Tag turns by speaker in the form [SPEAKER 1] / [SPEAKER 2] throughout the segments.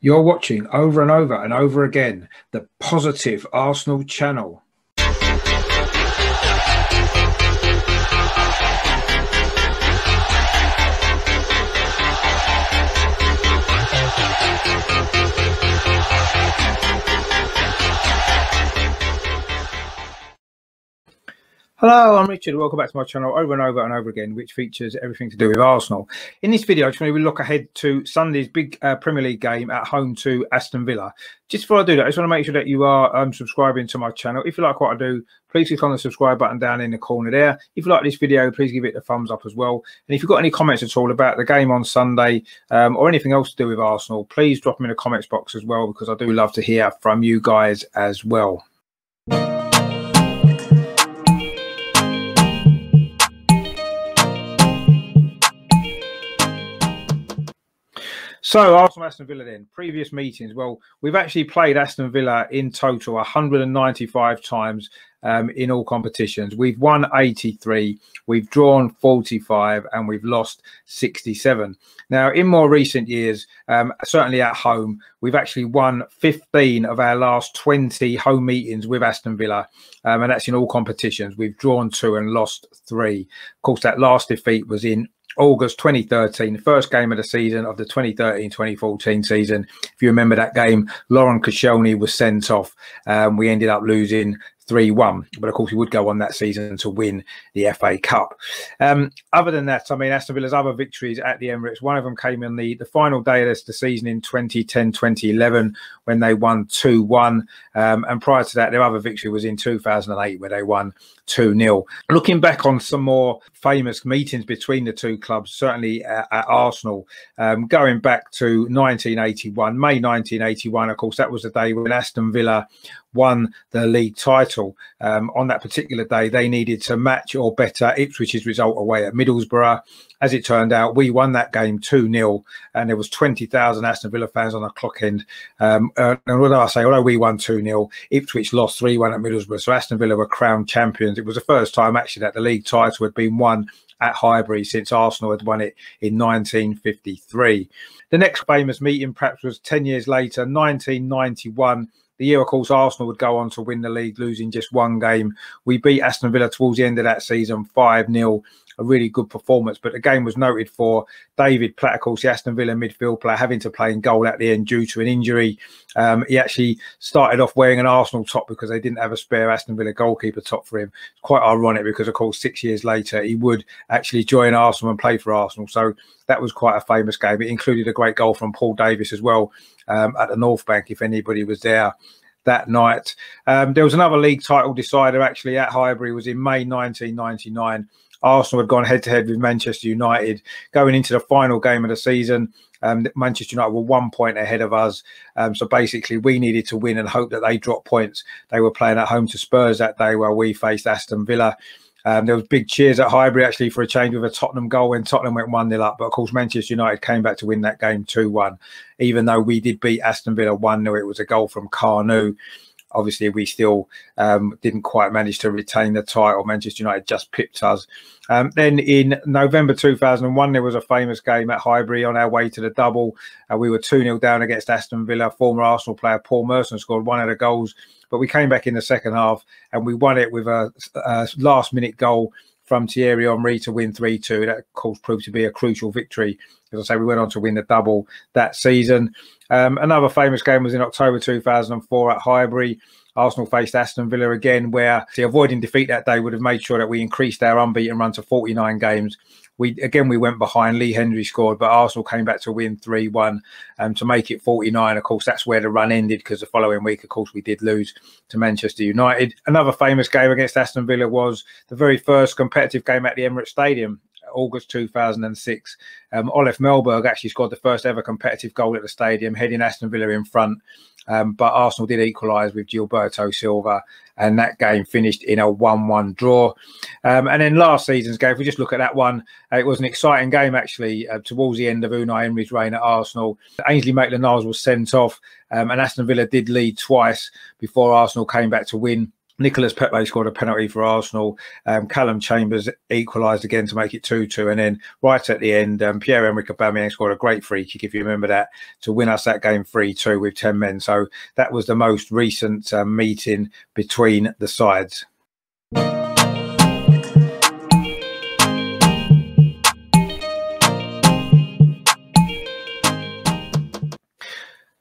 [SPEAKER 1] You're watching over and over and over again the Positive Arsenal channel. Hello, I'm Richard. Welcome back to my channel over and over and over again, which features everything to do with Arsenal. In this video, I just want to look ahead to Sunday's big Premier League game at home to Aston Villa. Just before I do that, I just want to make sure that you are subscribing to my channel. If you like what I do, please click on the subscribe button down in the corner there. If you like this video, please give it a thumbs up as well. And if you've got any comments at all about the game on Sunday or anything else to do with Arsenal, please drop them in the comments box as well, because I do love to hear from you guys as well. So Arsenal Aston Villa then, previous meetings. Well, we've actually played Aston Villa in total 195 times in all competitions. We've won 83, we've drawn 45, and we've lost 67. Now, in more recent years, certainly at home, we've actually won 15 of our last 20 home meetings with Aston Villa, and that's in all competitions. We've drawn 2 and lost 3. Of course, that last defeat was in August 2013, the first game of the season of the 2013-2014 season. If you remember that game, Laurent Koscielny was sent off. We ended up losing 3-1, but of course we would go on that season to win the FA Cup. Other than that, I mean, Aston Villa's other victories at the Emirates, one of them came in the final day of the season in 2010-2011 when they won 2-1, and prior to that their other victory was in 2008 where they won 2-0. Looking back on some more famous meetings between the two clubs, certainly at Arsenal, going back to 1981, May 1981, of course that was the day when Aston Villa won the league title. On that particular day, they needed to match or better Ipswich's result away at Middlesbrough. As it turned out, we won that game 2-0, and there was 20,000 Aston Villa fans on the clock end. And what do I say? Although we won 2-0, Ipswich lost 3-1 at Middlesbrough, so Aston Villa were crowned champions. It was the first time actually that the league title had been won at Highbury since Arsenal had won it in 1953. The next famous meeting perhaps was 10 years later, 1991. The year, of course, Arsenal would go on to win the league, losing just 1 game. We beat Aston Villa towards the end of that season 5-0, a really good performance. But the game was noted for David Platt, of course, the Aston Villa midfield player, having to play in goal at the end due to an injury. He actually started off wearing an Arsenal top because they didn't have a spare Aston Villa goalkeeper top for him. It's quite ironic because, of course, 6 years later, he would actually join Arsenal and play for Arsenal. So that was quite a famous game. It included a great goal from Paul Davis as well at the North Bank, if anybody was there that night. There was another league title decider actually at Highbury. It was in May 1999. Arsenal had gone head-to-head with Manchester United going into the final game of the season. Manchester United were 1 point ahead of us. So basically we needed to win and hope that they dropped points. They were playing at home to Spurs that day while we faced Aston Villa. There was big cheers at Highbury actually for a change with a Tottenham goal when Tottenham went 1-0 up. But of course, Manchester United came back to win that game 2-1. Even though we did beat Aston Villa 1-0, it was a goal from Carnu. Obviously, we still didn't quite manage to retain the title. Manchester United just pipped us. Then in November 2001, there was a famous game at Highbury on our way to the double. We were 2-0 down against Aston Villa. Former Arsenal player Paul Merson scored one of the goals. But we came back in the second half and we won it with a last-minute goal from Thierry Henry to win 3-2. That, of course, proved to be a crucial victory. As I say, we went on to win the double that season. Another famous game was in October 2004 at Highbury. Arsenal faced Aston Villa again, where avoiding defeat that day would have made sure that we increased our unbeaten run to 49 games. We went behind. Lee Hendry scored, but Arsenal came back to win 3-1 to make it 49. Of course, that's where the run ended, because the following week, of course, we did lose to Manchester United. Another famous game against Aston Villa was the very first competitive game at the Emirates Stadium, August 2006. Olaf Melberg actually scored the first ever competitive goal at the stadium, heading Aston Villa in front. But Arsenal did equalise with Gilberto Silva, and that game finished in a 1-1 draw. And then last season's game, if we just look at that one, it was an exciting game actually towards the end of Unai Emery's reign at Arsenal. Ainsley Maitland-Niles was sent off, and Aston Villa did lead twice before Arsenal came back to win Nicolas Pepe scored a penalty for Arsenal. Callum Chambers equalised again to make it 2-2. And then right at the end, Pierre-Emerick Aubameyang scored a great free kick, if you remember that, to win us that game 3-2 with 10 men. So that was the most recent meeting between the sides.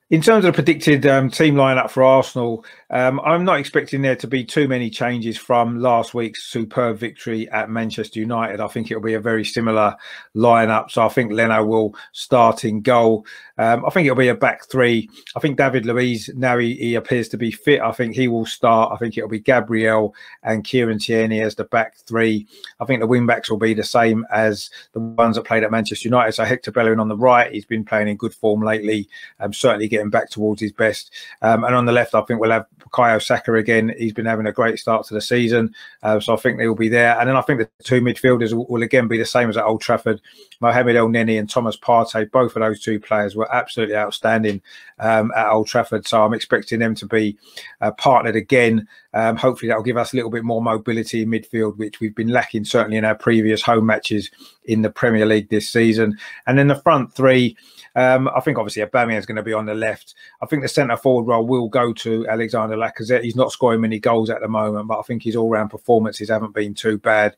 [SPEAKER 1] In terms of the predicted team lineup for Arsenal, I'm not expecting there to be too many changes from last week's superb victory at Manchester United. I think it'll be a very similar lineup. So I think Leno will start in goal. I think it'll be a back three. I think David Luiz, now he appears to be fit, I think he will start. I think it'll be Gabriel and Kieran Tierney as the back three. I think the wing backs will be the same as the ones that played at Manchester United. So Hector Bellerin on the right, he's been playing in good form lately, certainly getting back towards his best. And on the left, I think we'll have Bukayo Saka again. He's been having a great start to the season. So I think they will be there. And then I think the two midfielders will again be the same as at Old Trafford. Mohamed El Neni and Thomas Partey, both of those two players were absolutely outstanding at Old Trafford. So I'm expecting them to be partnered again. Hopefully that will give us a little bit more mobility in midfield, which we've been lacking certainly in our previous home matches in the Premier League this season. And then the front three, I think obviously Aubameyang is going to be on the left. I think the centre forward role will go to Alexander Lacazette. He's not scoring many goals at the moment, but I think his all-round performances haven't been too bad.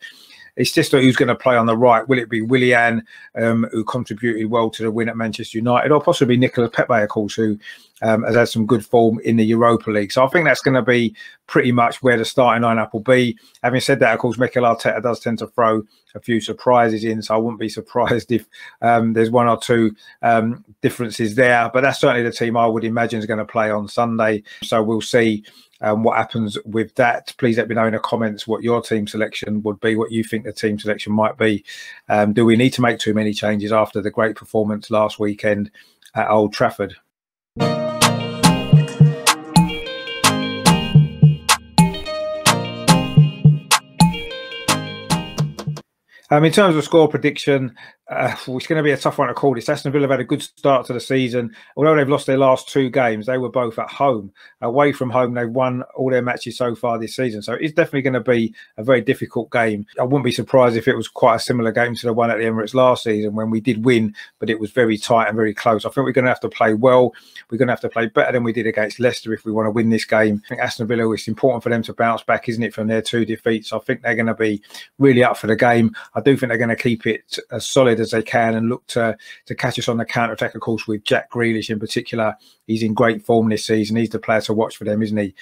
[SPEAKER 1] It's just who's going to play on the right. Will it be Willian, who contributed well to the win at Manchester United, or possibly Nicolas Pepe, of course, who has had some good form in the Europa League? So I think that's going to be pretty much where the starting lineup will be. Having said that, of course, Mikel Arteta does tend to throw a few surprises in, so I wouldn't be surprised if there's one or two differences there. But that's certainly the team I would imagine is going to play on Sunday. So we'll see what happens with that. Please let me know in the comments what your team selection would be, what you think the team selection might be. Do we need to make too many changes after the great performance last weekend at Old Trafford? In terms of score prediction, it's going to be a tough one to call this. Aston Villa have had a good start to the season. Although they've lost their last two games, they were both at home. Away from home, they've won all their matches so far this season. So it's definitely going to be a very difficult game. I wouldn't be surprised if it was quite a similar game to the one at the Emirates last season when we did win, but it was very tight and very close. I think we're going to have to play well. We're going to have to play better than we did against Leicester if we want to win this game. I think Aston Villa, it's important for them to bounce back, isn't it, from their two defeats. I think they're going to be really up for the game. I do think they're going to keep it as solid as they can and look to catch us on the counter-attack, of course, with Jack Grealish in particular. He's in great form this season. He's the player to watch for them, isn't he?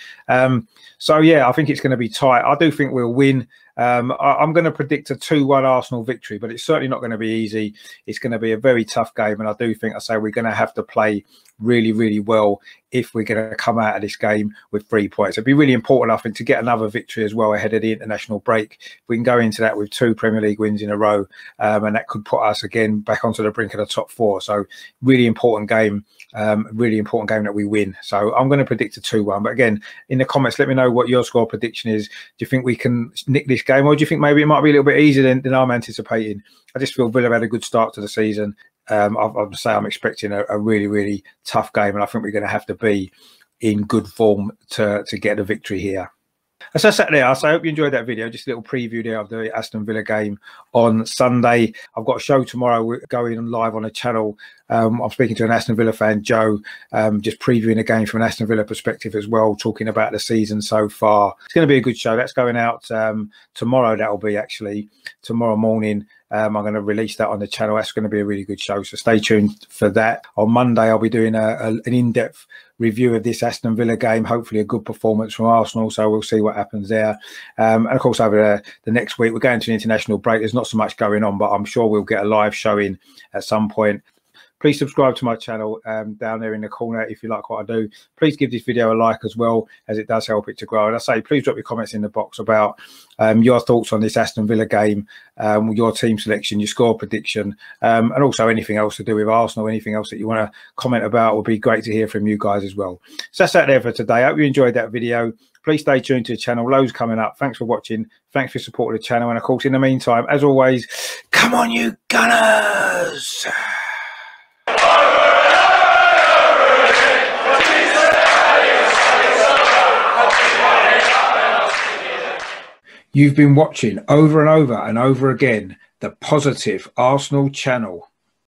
[SPEAKER 1] So, yeah, I think it's going to be tight. I do think we'll win. I'm going to predict a 2-1 Arsenal victory, but it's certainly not going to be easy. It's going to be a very tough game, and I do think, we're going to have to play really, really well if we're going to come out of this game with 3 points. It'd be really important, I think, to get another victory as well ahead of the international break. We can go into that with 2 Premier League wins in a row, and that could put us again back onto the brink of the top 4. So really important game that we win. So I'm going to predict a 2-1. But again, in the comments, let me know what your score prediction is. Do you think we can nick this game, or do you think maybe it might be a little bit easier than I'm anticipating? I just feel Villa had a good start to the season. I'll say I'm expecting a really, really tough game, and I think we're going to have to be in good form to get a victory here. As I sat there, so I hope you enjoyed that video. Just a little preview there of the Aston Villa game on Sunday. I've got a show tomorrow. We're going live on a channel. I'm speaking to an Aston Villa fan, Joe, just previewing the game from an Aston Villa perspective as well, talking about the season so far. It's going to be a good show. That's going out tomorrow. That'll be actually tomorrow morning. I'm going to release that on the channel. That's going to be a really good show, so stay tuned for that. On Monday, I'll be doing an in-depth review of this Aston Villa game, hopefully a good performance from Arsenal, so we'll see what happens there. And of course, over the next week, we're going to an international break. There's not so much going on, but I'm sure we'll get a live showing at some point. Please subscribe to my channel down there in the corner if you like what I do. Please give this video a like as well, as it does help it to grow. And I say, please drop your comments in the box about your thoughts on this Aston Villa game, your team selection, your score prediction, and also anything else to do with Arsenal, anything else that you want to comment about. Would be great to hear from you guys as well. So that's that there for today. I hope you enjoyed that video. Please stay tuned to the channel. Loads coming up. Thanks for watching. Thanks for supporting the channel. And of course, in the meantime, as always, come on, you Gunners! You've been watching over and over and over again the Positive Arsenal channel.